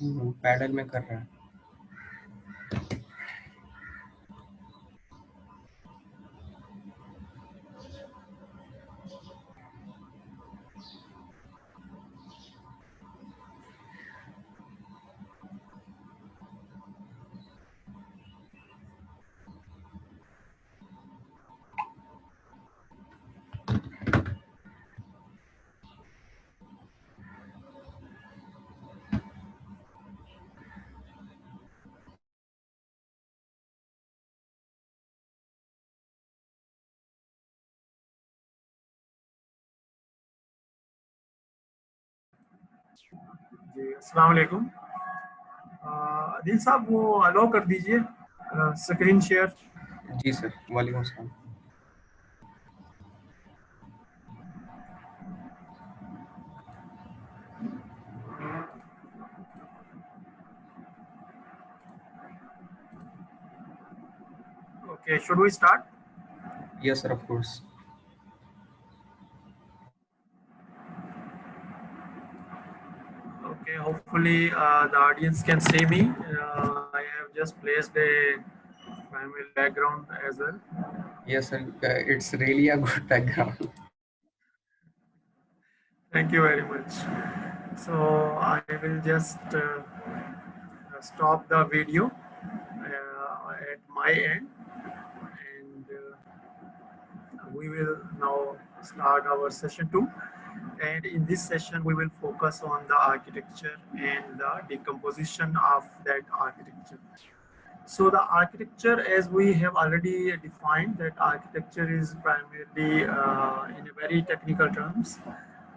Pedal में कर रहा है। जी अस्सलाम वालेकुम। आदिल साहब वो अलाउ कर दीजिए स्क्रीन शेयर। जी सर, वालेकुम अस्सलाम। Okay, should we start? Yes sir, of course. Okay, hopefully the audience can see me. I have just placed a primary background as well. Yes sir, it's really a good background. Thank you very much. So I will just stop the video at my end, and we will now start our session 2. And in this session we will focus on the architecture and the decomposition of that architecture. So the architecture, as we have already defined, that architecture is primarily, in a very technical terms,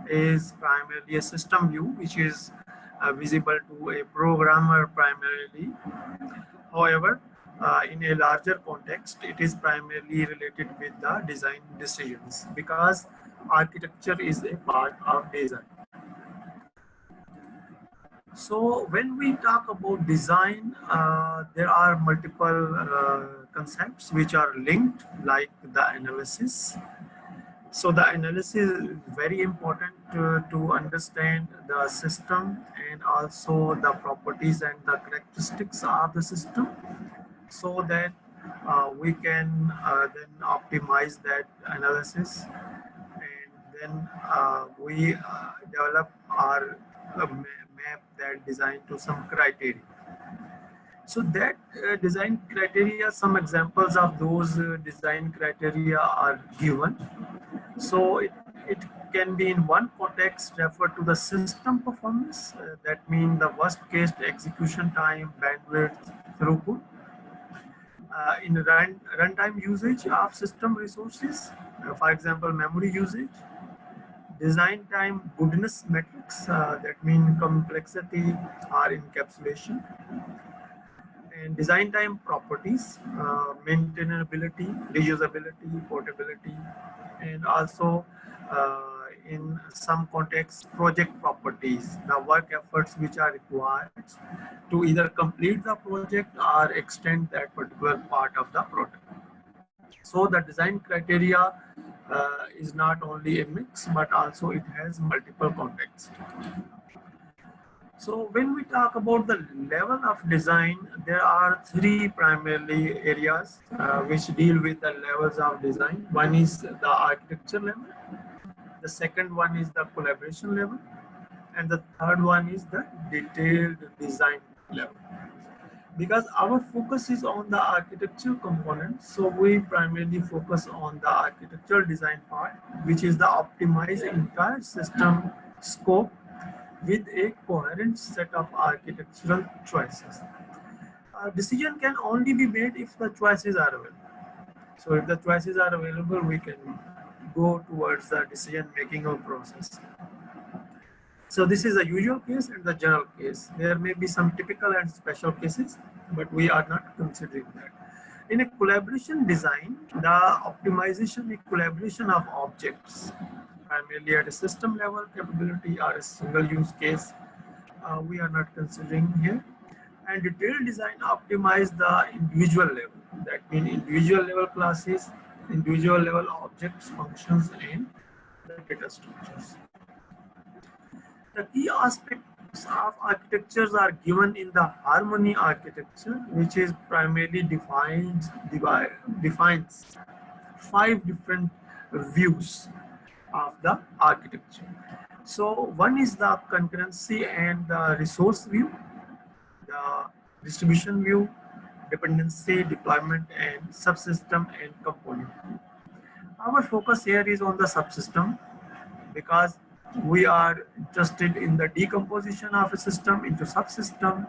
is primarily a system view which is visible to a programmer primarily. However, in a larger context, it is primarily related with the design decisions because architecture is a part of design. So when we talk about design, there are multiple concepts which are linked, like the analysis. So the analysis is very important to understand the system and also the properties and the characteristics of the system, so that we can then optimize that analysis, and then we develop our map that design to some criteria. So that design criteria, some examples of those design criteria are given. So it can be in one context refer to the system performance, that means the worst case execution time, bandwidth, throughput. In runtime usage of system resources, for example, memory usage. Design time goodness metrics, that mean complexity or encapsulation. And design time properties, maintainability, reusability, portability, and also in some contexts, project properties, the work efforts which are required to either complete the project or extend that particular part of the project. So the design criteria is not only a mix, but also it has multiple contexts. So when we talk about the level of design, there are three primarily areas which deal with the levels of design. One is the architecture level, the second one is the collaboration level, and the third one is the detailed design level. Because our focus is on the architectural component, so we primarily focus on the architectural design part, which is the optimize entire system scope with a coherent set of architectural choices. A decision can only be made if the choices are available. So if the choices are available, we can go towards the decision making or process. So this is a usual case and the general case. There may be some typical and special cases, but we are not considering that. In a collaboration design, the optimization and collaboration of objects, primarily at a system level capability or a single use case, we are not considering here. And detailed design optimize the individual level. That means individual level classes, individual level objects, functions, and the data structures. The key aspect of architectures are given in the harmony architecture, which is primarily defines 5 different views of the architecture. So one is the concurrency and the resource view, the distribution view, dependency, deployment, and subsystem and component. Our focus here is on the subsystem because we are interested in the decomposition of a system into subsystem,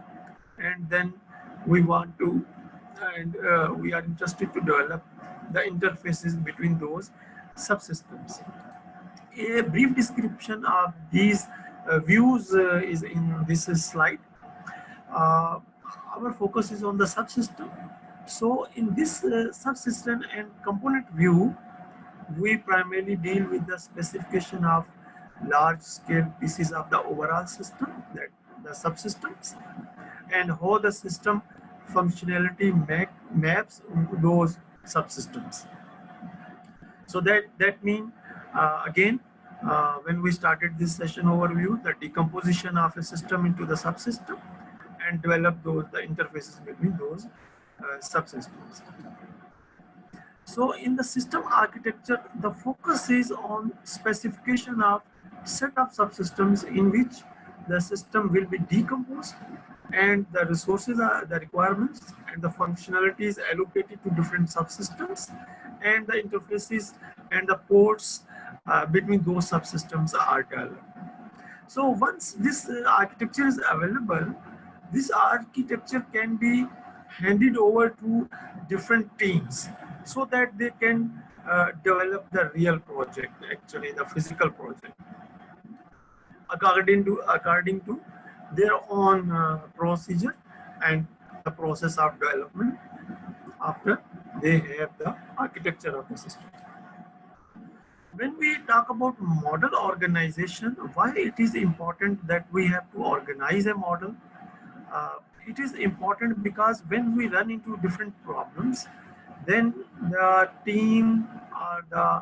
and then we want to, and we are interested to develop the interfaces between those subsystems. A brief description of these views is in this slide. Uh, our focus is on the subsystem. So in this subsystem and component view, we primarily deal with the specification of large scale pieces of the overall system, that the subsystems, and how the system functionality maps into those subsystems. So that means again, when we started this session overview, the decomposition of a system into the subsystem and develop the interfaces between those subsystems. So in the system architecture, the focus is on specification of set of subsystems in which the system will be decomposed, and the resources are the requirements and the functionalities allocated to different subsystems, and the interfaces and the ports between those subsystems are developed. So once this architecture is available, this architecture can be handed over to different teams so that they can develop the real project, actually the physical project, according to their own procedure and the process of development after they have the architecture of the system. When we talk about model organization, why it is important that we have to organize a model? It is important because when we run into different problems, then the team or the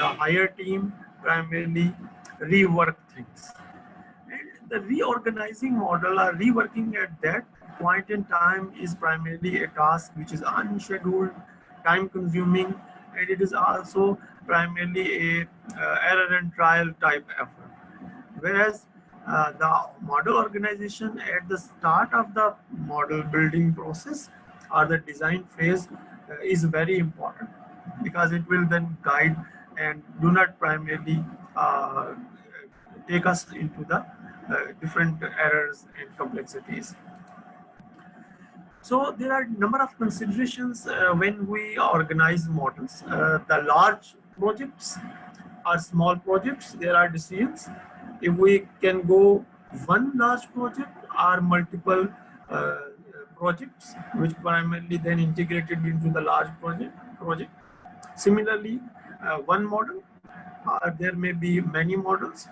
higher team primarily rework things. And the reorganizing model or reworking at that point in time is primarily a task which is unscheduled, time consuming, and it is also primarily a error and trial type effort. Whereas the model organization at the start of the model building process or the design phase is very important because it will then guide and do not primarily take us into the different errors and complexities. So there are a number of considerations when we organize models. The large projects or small projects, there are decisions. If we can go one large project or multiple projects, which primarily then integrated into the large project. Similarly, one model, there may be many models.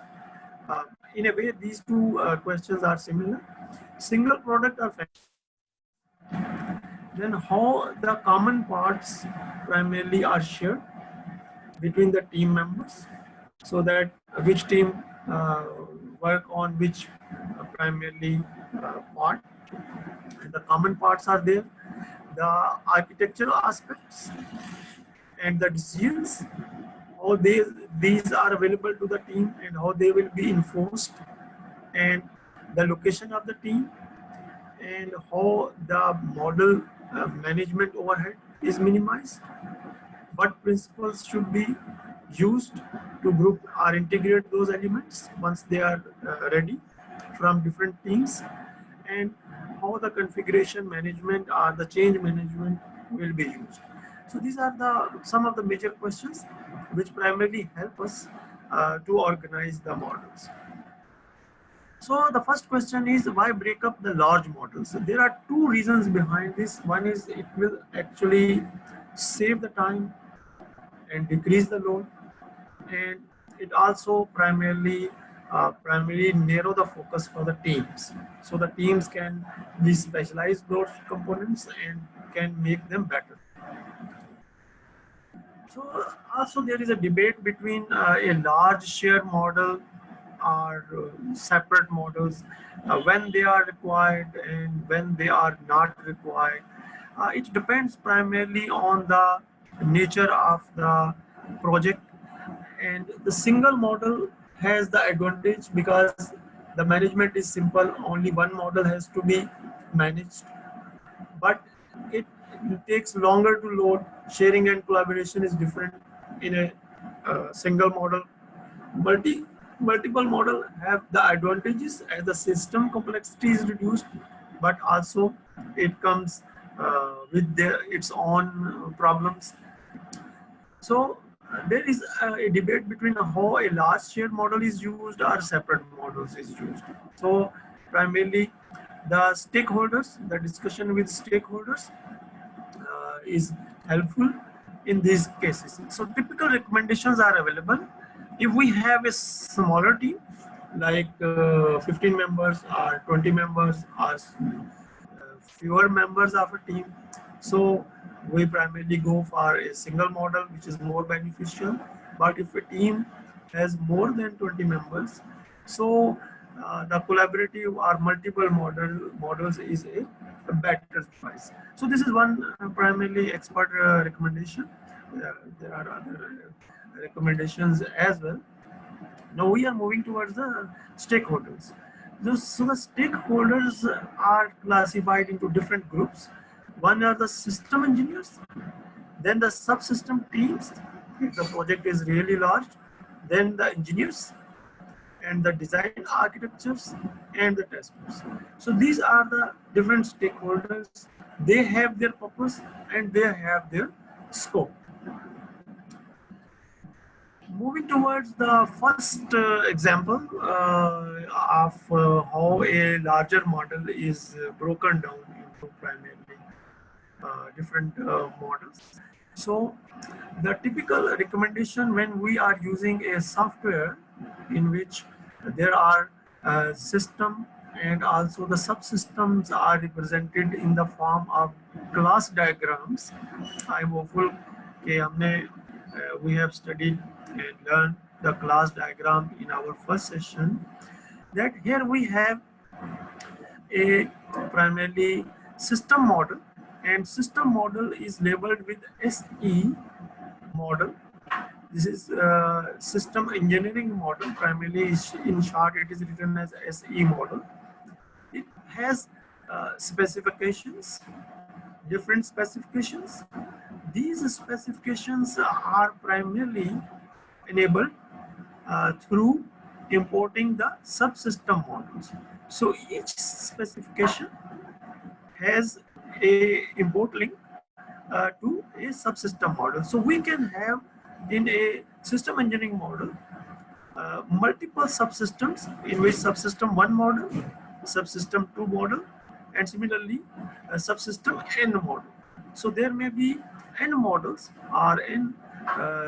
In a way, these two questions are similar. Single product or then how the common parts primarily are shared between the team members, so that which team work on which primarily part, and the common parts are there, the architectural aspects and the decisions, how these are available to the team and how they will be enforced, and the location of the team, and how the model management overhead is minimized, what principles should be used to group or integrate those elements once they are ready from different teams, and how the configuration management or the change management will be used. So these are some of the major questions which primarily help us to organize the models. So the first question is, why break up the large models? So there are two reasons behind this. One is it will actually save the time and decrease the load, and it also primarily narrow the focus for the teams. So the teams can be specialize those components and can make them better. So also there is a debate between a large share model are separate models when they are required and when they are not required. It depends primarily on the nature of the project, and the single model has the advantage because the management is simple. Only one model has to be managed, but it takes longer to load. Sharing and collaboration is different in a single model. Multiple model have the advantages as the system complexity is reduced, but also it comes with its own problems. So there is a debate between how a large shared model is used or separate models is used. So primarily the stakeholders, the discussion with stakeholders is helpful in these cases. So typical recommendations are available. If we have a smaller team, like 15 members or 20 members or fewer members of a team, so we primarily go for a single model, which is more beneficial. But if a team has more than 20 members, so the collaborative or multiple models is a better choice. So this is one primarily expert recommendation. There are other recommendations as well. Now we are moving towards the stakeholders. So the stakeholders are classified into different groups. One are the system engineers, then the subsystem teams, if the project is really large, then the engineers, and the design architectures, and the testers. So these are the different stakeholders. They have their purpose and they have their scope. Moving towards the first example of how a larger model is broken down into primarily different models. So the typical recommendation when we are using a software in which there are system and also the subsystems are represented in the form of class diagrams. I'm hopeful that we have studied and learned the class diagram in our first session. That here we have a primarily system model, and system model is labeled with SE model. This is system engineering model. Primarily, in short, it is written as SE model. It has specifications, different specifications. These specifications are primarily enabled through importing the subsystem models. So each specification has a import link to a subsystem model. So we can have in a system engineering model multiple subsystems in which subsystem 1 model, subsystem 2 model, and similarly subsystem n model. So there may be n models or n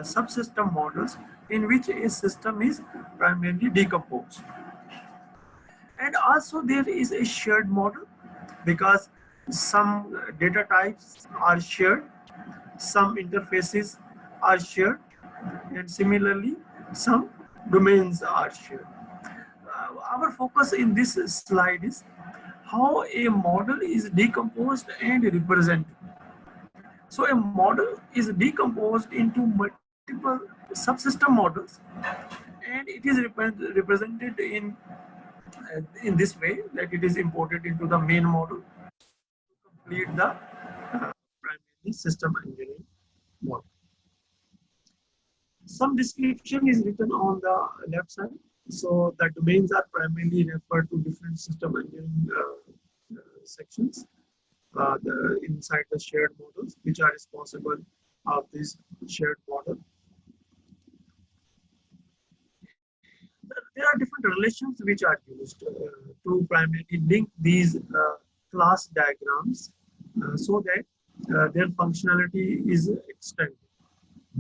subsystem models in which a system is primarily decomposed. And also there is a shared model because some data types are shared, some interfaces are shared, and similarly some domains are shared. Our focus in this slide is how a model is decomposed and represented. So a model is decomposed into multiple subsystem models, and it is represented in this way, that it is imported into the main model to complete the primary system engineering model. Some description is written on the left side. So the domains are primarily referred to different system engineering sections inside the shared models, which are responsible of this shared model. There are different relations which are used to primarily link these class diagrams so that their functionality is extended,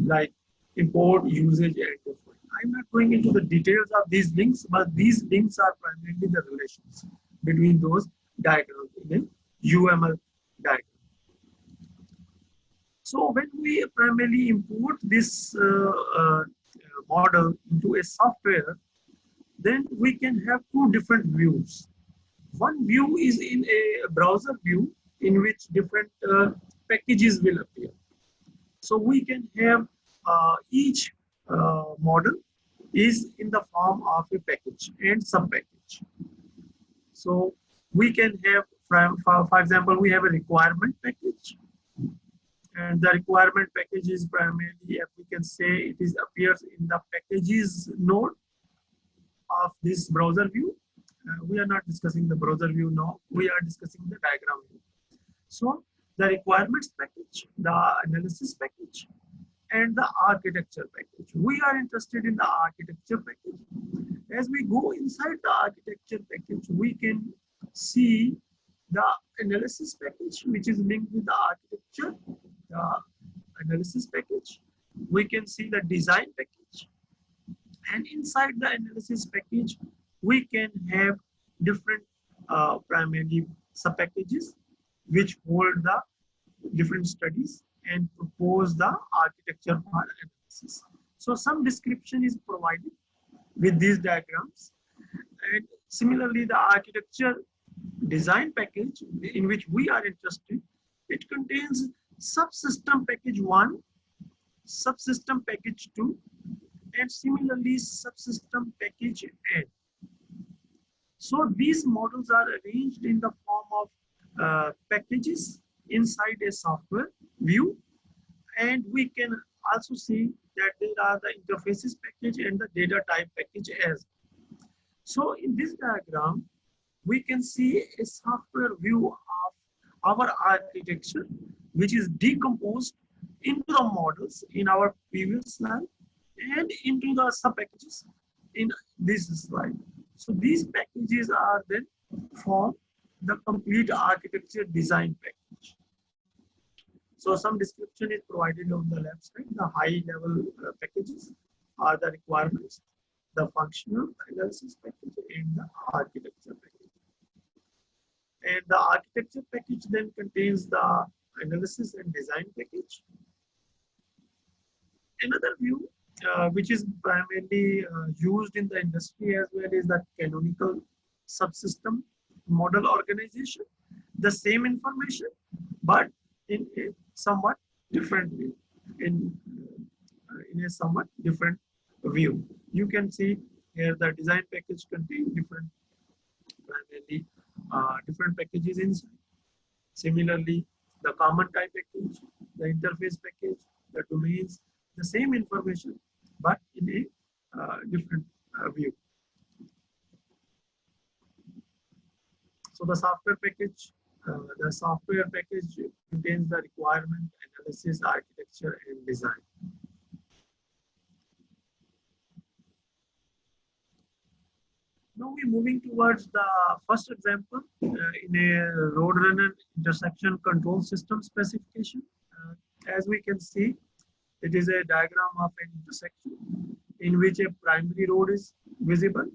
like import, usage, and define. I'm not going into the details of these links, but these links are primarily the relations between those diagrams in a UML diagram. So when we primarily import this model into a software, then we can have two different views. One view is in a browser view in which different packages will appear. So we can have each model is in the form of a package and sub-package. So we can have, for example, we have a requirement package, and the requirement package is primarily, if we can say, it is appears in the packages node of this browser view. We are not discussing the browser view now. We are discussing the diagram view. So the requirements package, the analysis package, and the architecture package. We are interested in the architecture package. As we go inside the architecture package, we can see the analysis package, which is linked with the architecture, the analysis package. We can see the design package. And inside the analysis package, we can have different primarily sub-packages which hold the different studies and propose the architecture for analysis. So some description is provided with these diagrams. And similarly, the architecture design package in which we are interested, it contains subsystem package 1, subsystem package 2, and similarly subsystem package N. So these models are arranged in the form of packages inside a software view, and we can also see that there are the interfaces package and the data type package as. So in this diagram, we can see a software view of our architecture, which is decomposed into the models in our previous slide and into the sub packages in this slide. So these packages are then form the complete architecture design package. So some description is provided on the left side. The high level packages are the requirements, the functional analysis package, and the architecture package. And the architecture package then contains the analysis and design package. Another view which is primarily used in the industry as well is the canonical subsystem model organization. The same information, but in a somewhat different view, in a somewhat different view. You can see here the design package contains different, primarily different packages inside. Similarly, the common type package, the interface package, the domains, the same information, but in a different view. So the software package contains the requirement, analysis, architecture, and design. Now we're moving towards the first example in a Roadrunner intersection control system specification. As we can see, it is a diagram of an intersection in which a primary road is visible.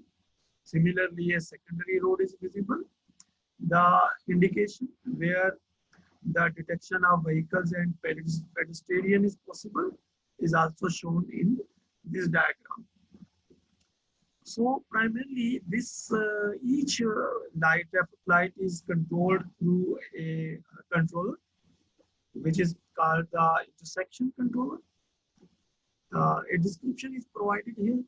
Similarly, a secondary road is visible. The indication where the detection of vehicles and pedestrian is possible is also shown in this diagram. So primarily, this each traffic light is controlled through a controller, which is called the intersection controller. A description is provided here.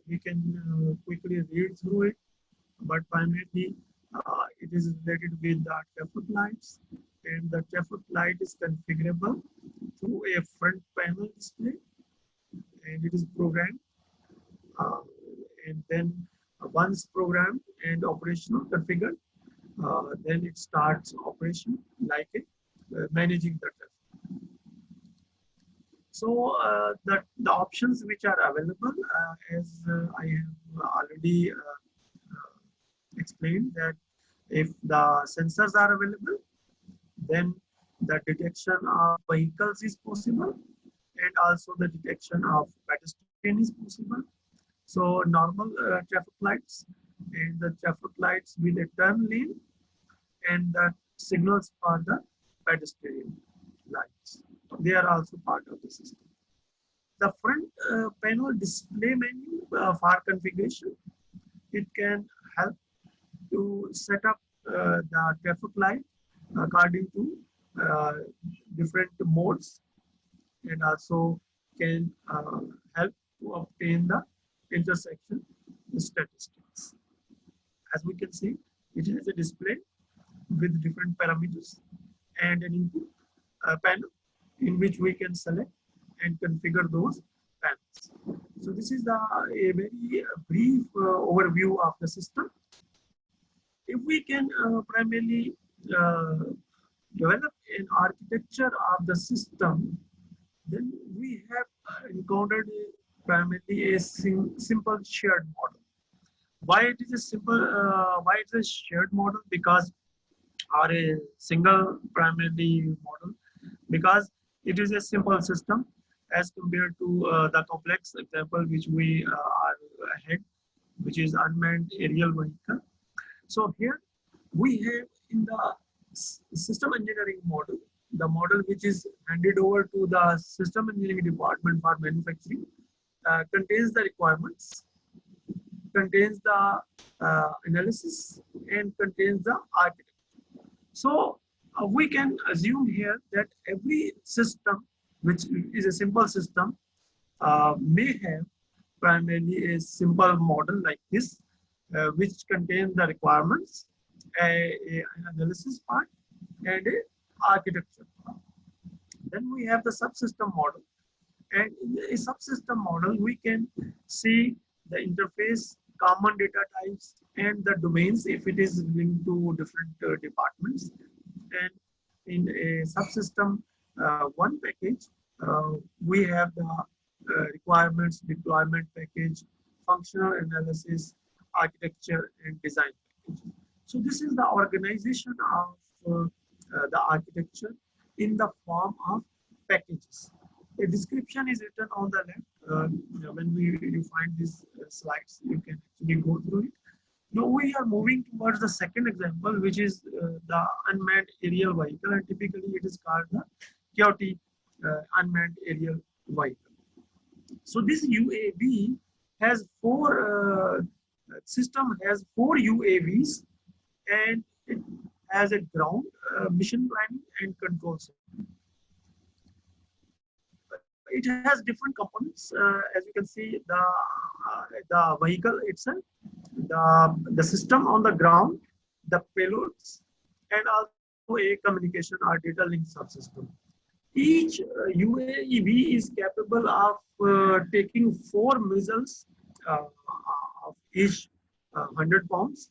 We can quickly read through it, but primarily it is related with the traffic lights, and the traffic light is configurable through a front panel display, and it is programmed. And then once programmed and operational configured, then it starts operation like managing the traffic. So the options which are available, as I have already explained, that if the sensors are available, then the detection of vehicles is possible, and also the detection of pedestrian is possible. So normal traffic lights, and the traffic lights with a turn lane, and the signals for the pedestrian lights, they are also part of the system. The front panel display menu for configuration, It can help to set up the traffic light according to uh, different modes, and also can help to obtain the intersection statistics. As we can see, it has a display with different parameters and an input panel in which we can select and configure those panels. So this is a very brief overview of the system. If we can primarily uh, develop an architecture of the system, then we have encountered primarily a simple shared model. Why it is a simple? Why it's a shared model? Because or a single primarily model, because it is a simple system as compared to the complex example which we are ahead, which is unmanned aerial vehicle. So here we have in the system engineering model, the model which is handed over to the system engineering department for manufacturing, contains the requirements, contains the analysis, and contains the architecture. So we can assume here that every system, which is a simple system, may have primarily a simple model like this, which contains the requirements, an analysis part, and a architecture part. Then we have the subsystem model, and in a subsystem model, we can see the interface, common data types, and the domains if it is linked to different departments. And in a subsystem one package, we have the requirements, deployment package, functional analysis, architecture, and design package. So this is the organization of the architecture in the form of packages. A description is written on the left. When you find these slides, you can actually go through it. Now we are moving towards the second example, which is the unmanned aerial vehicle, and typically it is called the Coyote unmanned aerial vehicle. So this UAV has system has four UAVs, and it has a ground mission planning and control center. It has different components. As you can see, the vehicle itself, the system on the ground, the payloads, and also a communication or data link subsystem. Each UAV is capable of taking 4 missiles of each 100 pounds.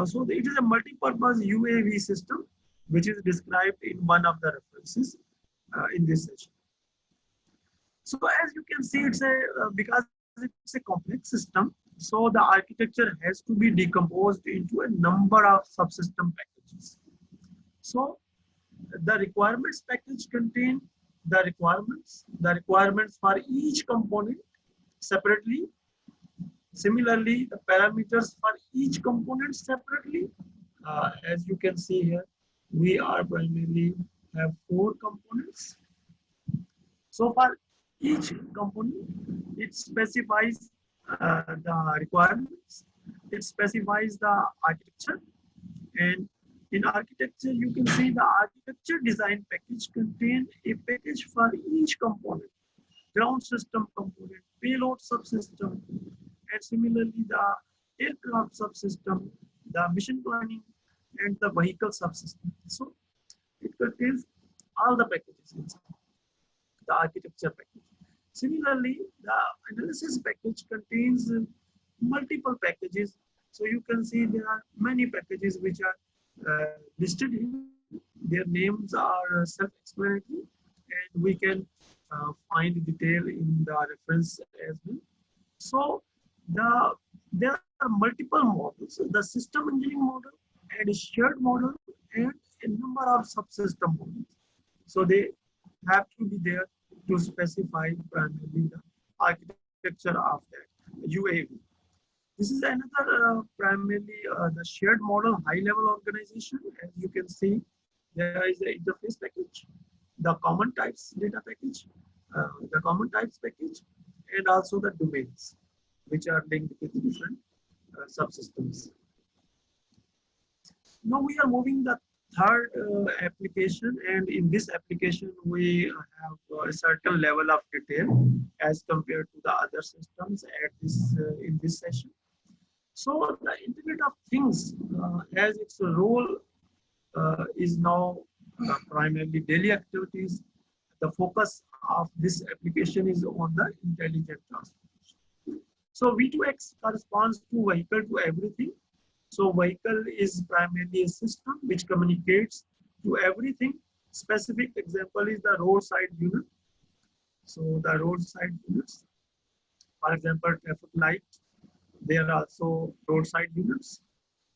So it is a multi-purpose UAV system, which is described in one of the references in this session. So as you can see, it's a because it's a complex system, so the architecture has to be decomposed into a number of subsystem packages. So the requirements package contain the requirements for each component separately. Similarly, the parameters for each component separately. As you can see here, we are primarily have 4 components. So for each component, it specifies the requirements, it specifies the architecture, and in architecture, you can see the architecture design package contains a package for each component, ground system component, payload subsystem, and similarly the aircraft subsystem, the mission planning, and the vehicle subsystem. So it contains all the packages inside the architecture package. Similarly, the analysis package contains multiple packages. So you can see there are many packages which are listed here. Their names are self-explanatory, and we can find detail in the reference as well. So there are multiple models: the system engineering model, and a shared model, and a number of subsystem models. So they have to be there to specify primarily the architecture of that UAV. This is another primarily the shared model high-level organization. As you can see, there is the interface package, the common types data package, the common types package, and also the domains, which are linked with different subsystems. Now we are moving the third application, and in this application we have a certain level of detail as compared to the other systems at this in this session. So the Internet of Things as its role is now primarily daily activities. The focus of this application is on the intelligent transformation. So V2X corresponds to vehicle to everything. So vehicle is primarily a system which communicates to everything. Specific example is the roadside unit. So the roadside units, for example, traffic light, they are also roadside units.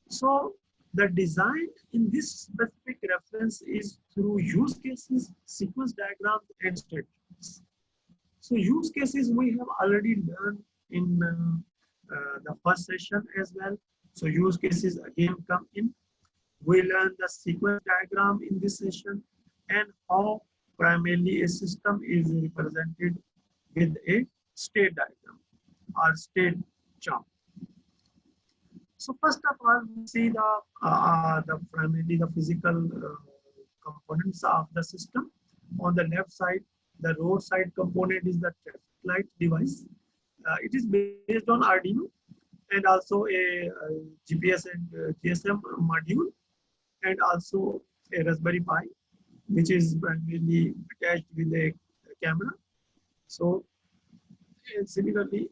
So the design in this specific reference is through use cases, sequence diagrams, and statements. So use cases we have already learned in the first session as well. So use cases again come in. We learn the sequence diagram in this session and how primarily a system is represented with a state diagram or state chart. So first of all, we see the primarily the physical components of the system. On the left side, the roadside component is the traffic light device. It is based on Arduino and also a GPS and GSM module, and also a Raspberry Pi, which is primarily attached with a camera. So similarly,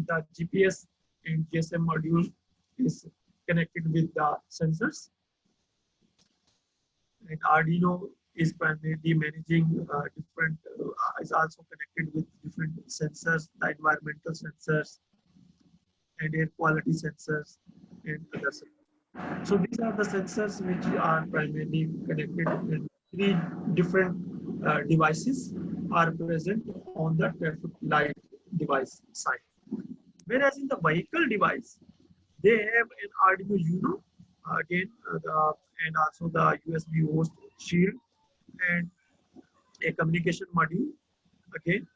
the GPS and GSM module is connected with the sensors, and Arduino is primarily managing different, is also connected with different sensors, the environmental sensors and air quality sensors and other sensors. So these are the sensors which are primarily connected, and three different devices are present on the traffic light device side. Whereas in the vehicle device, they have an Arduino Uno, again, and also the USB host shield and a communication module, again,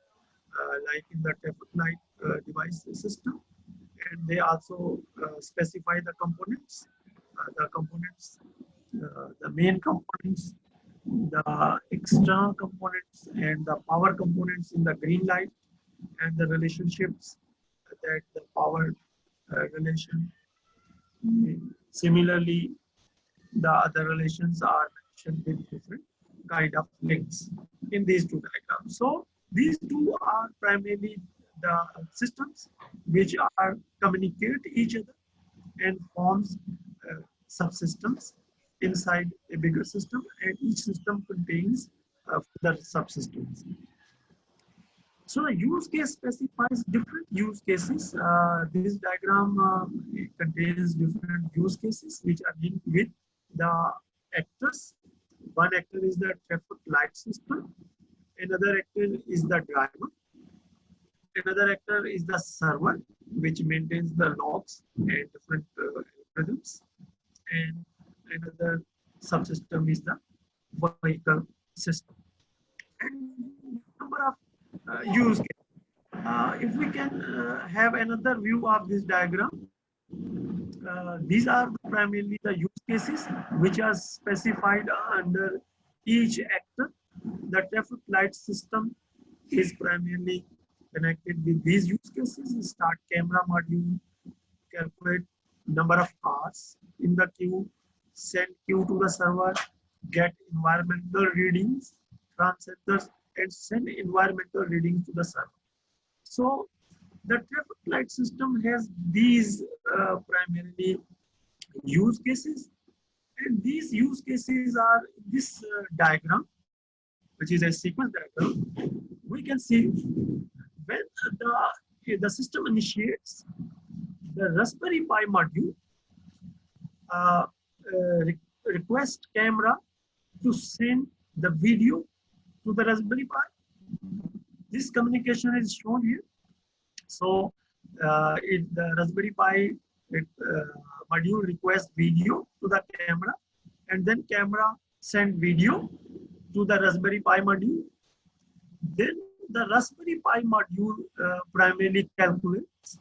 like in the traffic light device system. And they also specify the components, the main components, the external components, and the power components in the green light, and the relationships that the power relation. Similarly, the other relations are mentioned with different kind of links in these two diagrams. So these two are primarily the systems which are communicate each other and forms subsystems inside a bigger system, and each system contains further subsystems. So the use case specifies different use cases. This diagram contains different use cases which are linked with the actors. One actor is the traffic light system. Another actor is the driver. Another actor is the server, which maintains the logs and different algorithms. And another subsystem is the vehicle system. And number of use cases. If we can have another view of this diagram, these are primarily the use cases which are specified under each actor. The traffic light system is primarily connected with these use cases: start camera module, calculate number of cars in the queue, send queue to the server, get environmental readings from sensors, and send environmental readings to the server. So the traffic light system has these primarily use cases, and these use cases are this diagram, which is a sequence diagram. We can see when the system initiates, the Raspberry Pi module request camera to send the video to the Raspberry Pi. This communication is shown here. So the Raspberry Pi module requests video to the camera, and then camera send video to the Raspberry Pi module. Then the Raspberry Pi module primarily calculates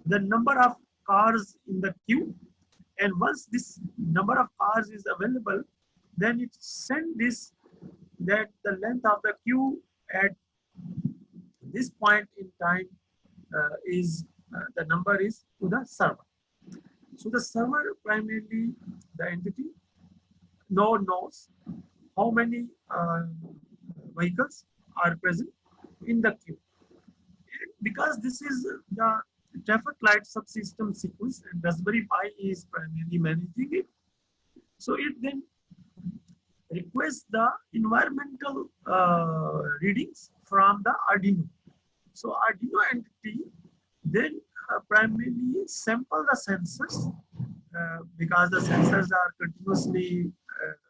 the number of cars in the queue, and once this number of cars is available, then it send this that the length of the queue at this point in time is the number is to the server. So the server primarily the entity knows how many vehicles are present in the queue. Because this is the traffic light subsystem sequence and Raspberry Pi is primarily managing it. So it then requests the environmental readings from the Arduino. So Arduino entity then primarily sample the sensors because the sensors are continuously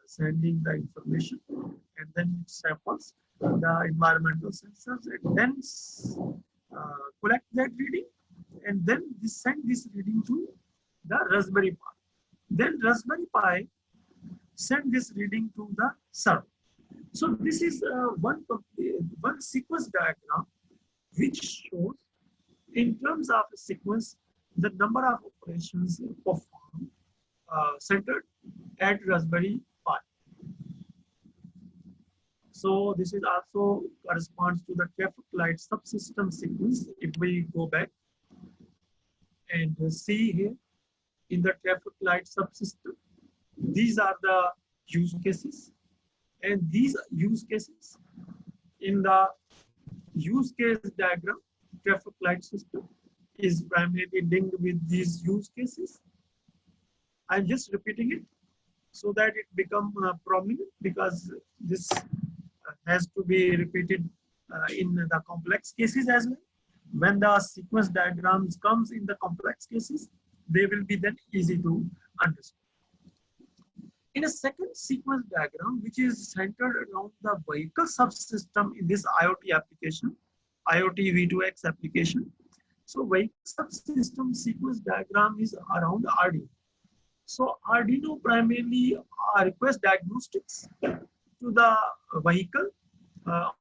sending the information, and then it samples the environmental sensors and then collect that reading, and then we send this reading to the Raspberry Pi. Then Raspberry Pi send this reading to the server. So this is one sequence diagram which shows in terms of a sequence the number of operations performed centered at Raspberry Pi. So this is also corresponds to the traffic light subsystem sequence. If we go back and see here in the traffic light subsystem, these are the use cases, and these use cases in the use case diagram, traffic light system is primarily linked with these use cases. I'm just repeating it so that it become prominent, because this has to be repeated in the complex cases as well. When the sequence diagrams comes in the complex cases, they will be then easy to understand. In a second sequence diagram, which is centered around the vehicle subsystem in this IoT application, IoT V2X application. So vehicle subsystem sequence diagram is around Arduino. So Arduino primarily requests diagnostics to the vehicle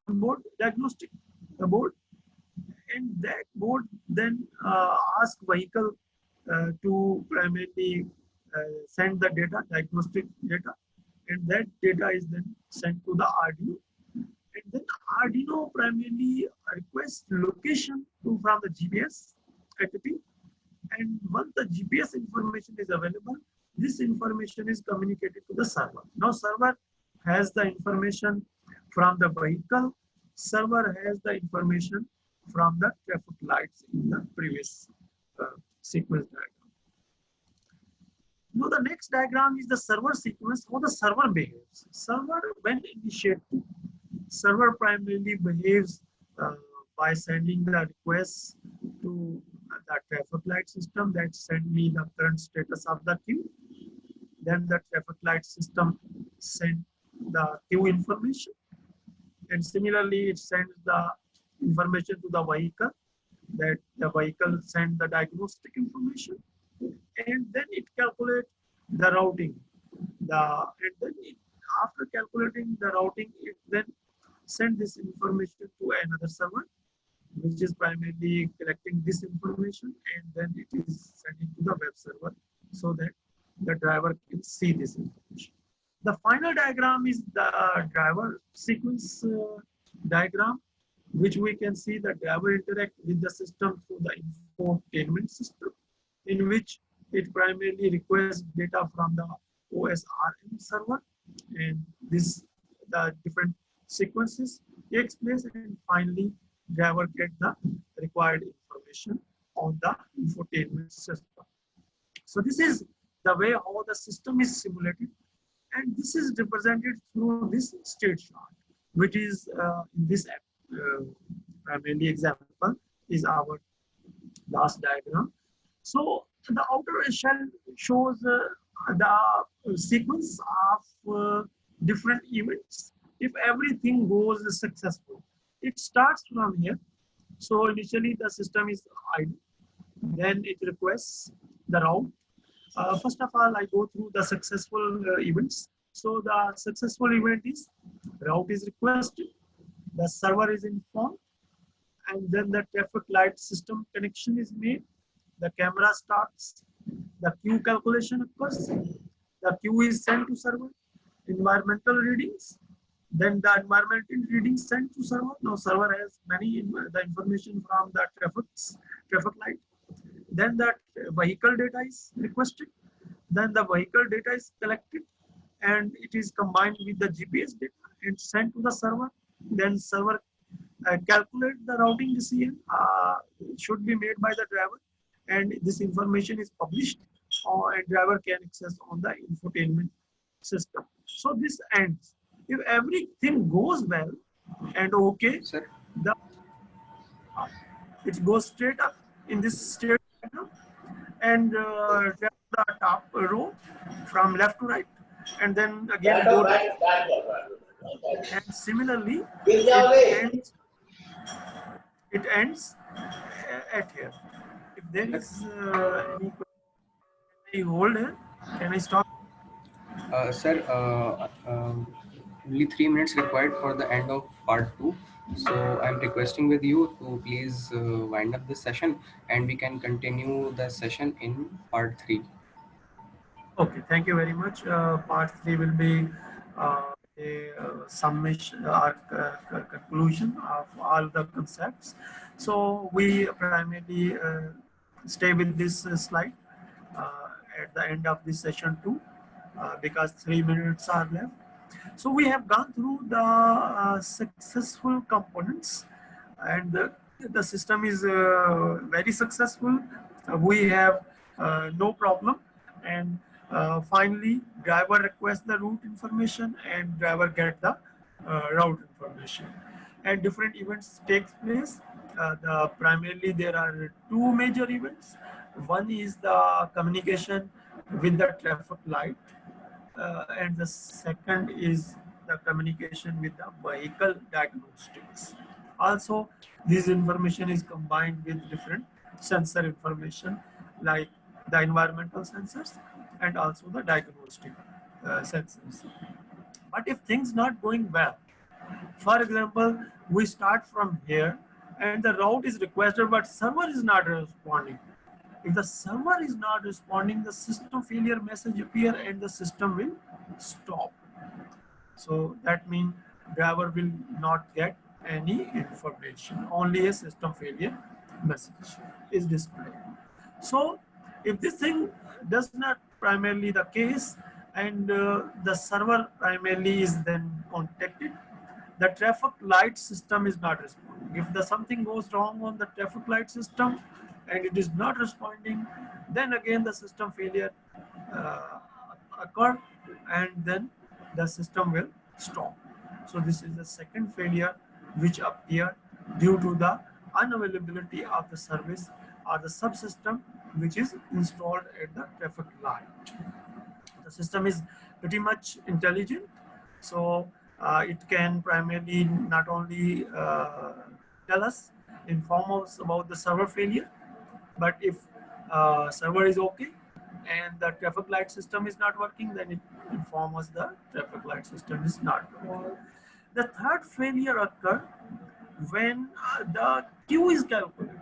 onboard diagnostic board, and that board then asks vehicle to primarily send the data, diagnostic data, and that data is then sent to the Arduino. And then Arduino primarily requests location from the GPS entity. And once the GPS information is available, this information is communicated to the server. Now server has the information from the vehicle, server has the information from the traffic lights in the previous sequence diagram. Now the next diagram is the server sequence, how the server behaves. Server, when initiated, server primarily behaves by sending the requests to the traffic light system that send me the current status of the queue. Then the traffic light system send the queue information, and similarly it sends the information to the vehicle, that the vehicle send the diagnostic information, and then it calculates the routing. And then after calculating the routing, it then send this information to another server, which is primarily collecting this information, and then it is sending to the web server so that the driver can see this information. The final diagram is the driver sequence diagram, which we can see the driver interact with the system through the infotainment system, in which it primarily requests data from the OSRM server, and this the different sequences takes place, and finally driver get the required information on the infotainment system. So this is the way how the system is simulated, and this is represented through this state chart, which is in this primarily example is our last diagram. So the outer shell shows the sequence of different events. If everything goes successful, it starts from here. So initially the system is idle, then it requests the route. First of all, I go through the successful events. So the successful event is route is requested, the server is informed, and then the traffic light system connection is made. the camera starts, the queue calculation occurs, the queue is sent to server, environmental readings, then the environmental readings sent to server. Now server has the information from the traffic light. Then that vehicle data is requested. Then the vehicle data is collected and it is combined with the GPS data and sent to the server. Then server calculate the routing decision should be made by the driver, and this information is published and driver can access on the infotainment system. So this ends. If everything goes well and okay, Sir, the it goes straight up in this state diagram and the top row from left to right, and then again go to, and similarly ends it ends at here. If there sir, is any question, can I hold here? Can I stop? sir, only 3 minutes required for the end of part 2. So I'm requesting with you to please wind up this session, and we can continue the session in part 3. Okay, thank you very much. Part 3 will be a summation or conclusion of all the concepts. So we primarily stay with this slide at the end of this session too, because 3 minutes are left. So we have gone through the successful components, and the system is very successful. We have no problem, and finally driver requests the route information and driver get the route information, and different events takes place. Primarily there are two major events. One is the communication with the traffic light, and the second is the communication with the vehicle diagnostics. Also, this information is combined with different sensor information like the environmental sensors and also the diagnostic sensors. But if things not going well, for example, we start from here and the route is requested, but server is not responding. If the server is not responding, the system failure message appear and the system will stop. So that means driver will not get any information. Only a system failure message is displayed. So if this thing does not primarily the case, and the server primarily is then contacted, the traffic light system is not responding. If the something goes wrong on the traffic light system and it is not responding, then again the system failure uh, occur, and then the system will stop. So this is the second failure which appeared due to the unavailability of the service or the subsystem which is installed at the traffic light. The system is pretty much intelligent, so it can primarily not only tell us, inform us about the server failure, but if server is okay and the traffic light system is not working, then it informs us the traffic light system is not working. The third failure occurs when the queue is calculated.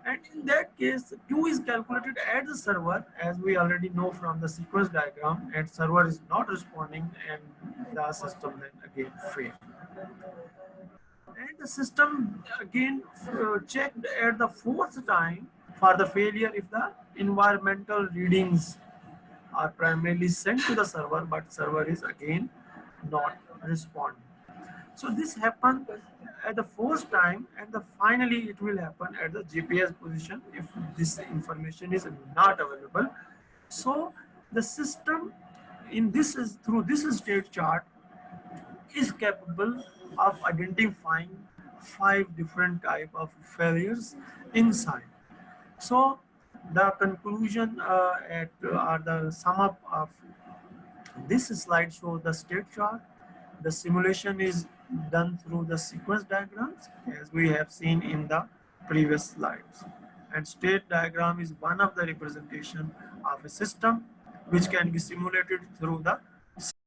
And in that case, queue is calculated at the server, as we already know from the sequence diagram, and server is not responding, and the system then again fails. And the system again checked at the fourth time for the failure if the environmental readings are primarily sent to the server, but server is again not responding. So this happened at the first time, and finally it will happen at the GPS position if this information is not available. So the system in this is through this state chart is capable of identifying 5 different type of failures inside. So the conclusion or the sum up of this slide shows the state chart. The simulation is done through the sequence diagrams as we have seen in the previous slides. And state diagram is one of the representation of a system which can be simulated through the